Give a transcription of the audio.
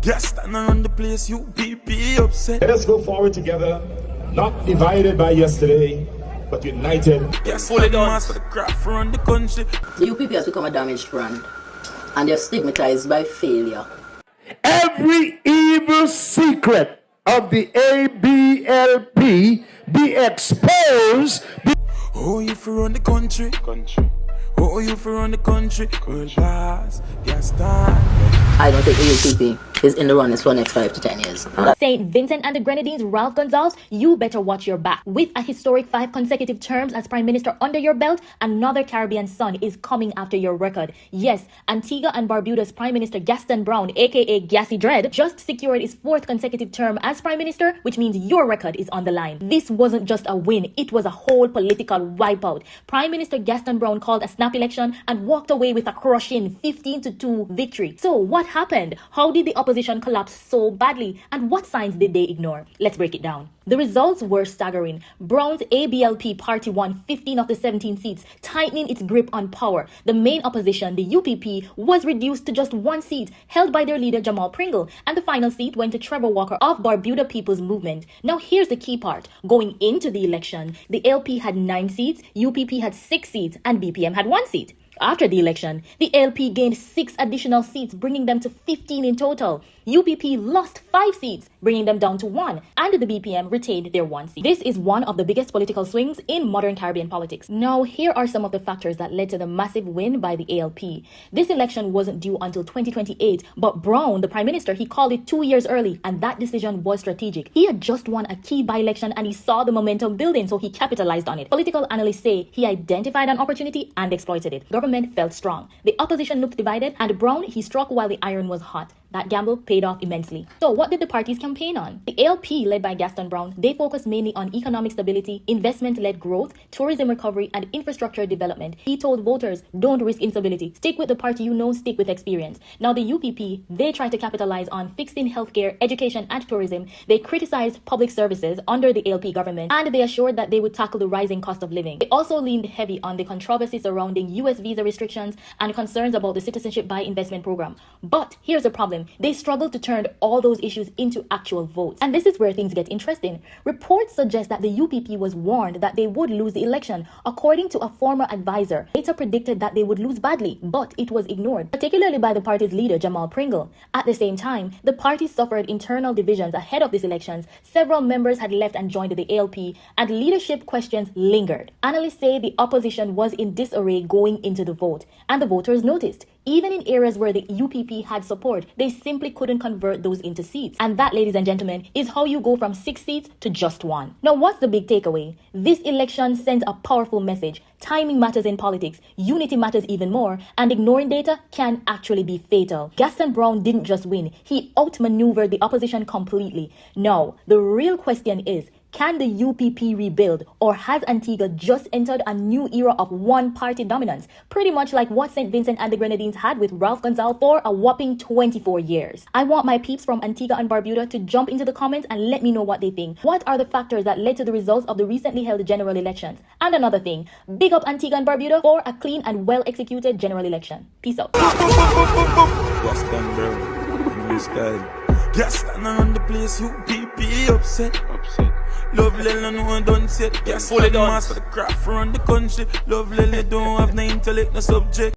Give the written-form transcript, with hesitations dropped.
Gaston around the place, UPP upset. Let us go forward together, not divided by yesterday, but united. Yes, fully done for the craft around the country. The UPP has become a damaged brand, and they're stigmatized by failure. Every evil secret of the ABLP be exposed. Oh, you for run the country. Oh, you for run the country. World boss, Gaston. I don't think the UPP is in the runnings for the next 5 to 10 years. St. Vincent and the Grenadines, Ralph Gonsalves, you better watch your back. With a historic 5 consecutive terms as Prime Minister under your belt, another Caribbean son is coming after your record. Yes, Antigua and Barbuda's Prime Minister Gaston Browne, aka Gassy Dread, just secured his 4th consecutive term as Prime Minister, which means your record is on the line. This wasn't just a win, it was a whole political wipeout. Prime Minister Gaston Browne called a snap election and walked away with a crushing 15-2 victory. So what happened? How did the opposition collapse so badly? And what signs did they ignore? Let's break it down. The results were staggering. Browne's ABLP party won 15 of the 17 seats, tightening its grip on power. The main opposition, the UPP, was reduced to just 1 seat, held by their leader Jamal Pringle, and the final seat went to Trevor Walker of Barbuda People's Movement. Now here's the key part. Going into the election, the LP had 9 seats, UPP had 6 seats, and BPM had 1 seat. After the election, the LP gained 6 additional seats, bringing them to 15 in total. UPP lost 5 seats, bringing them down to 1, and the BPM retained their 1 seat. This is one of the biggest political swings in modern Caribbean politics. Now, here are some of the factors that led to the massive win by the ALP. This election wasn't due until 2028, but Browne, the Prime Minister, he called it 2 years early, and that decision was strategic. He had just won a key by-election and he saw the momentum building, so he capitalized on it. Political analysts say he identified an opportunity and exploited it. Government felt strong. The opposition looked divided, and Browne, he struck while the iron was hot. That gamble paid off immensely. So what did the parties campaign on? The ALP, led by Gaston Browne, they focused mainly on economic stability, investment-led growth, tourism recovery, and infrastructure development. He told voters, don't risk instability. Stick with the party you know, stick with experience. Now the UPP, they tried to capitalize on fixing healthcare, education, and tourism. They criticized public services under the ALP government, and they assured that they would tackle the rising cost of living. They also leaned heavy on the controversy surrounding US visa restrictions and concerns about the citizenship by investment program. But here's the problem. They struggled to turn all those issues into actual votes. And this is where things get interesting. Reports suggest that the UPP was warned that they would lose the election. According to a former advisor, data predicted that they would lose badly, but it was ignored, particularly by the party's leader, Jamal Pringle. At the same time, the party suffered internal divisions ahead of these elections. Several members had left and joined the ALP, and leadership questions lingered. Analysts say the opposition was in disarray going into the vote, and the voters noticed. Even in areas where the UPP had support, they simply couldn't convert those into seats. And that, ladies and gentlemen, is how you go from 6 seats to just 1. Now, what's the big takeaway? This election sends a powerful message. Timing matters in politics, unity matters even more, and ignoring data can actually be fatal. Gaston Browne didn't just win, he outmaneuvered the opposition completely. Now, the real question is, can the UPP rebuild, or has Antigua just entered a new era of one-party dominance, pretty much like what St. Vincent and the Grenadines had with Ralph Gonsalves for a whopping 24 years? I want my peeps from Antigua and Barbuda to jump into the comments and let me know what they think. What are the factors that led to the results of the recently held general elections? And another thing, big up Antigua and Barbuda for a clean and well-executed general election. Peace out. Gaston Browne, new style. Gaston around the place, UPP upset. Love Lily no one done set. Gaston master the craft around the country. Love Lily don't have no intellect, no subject.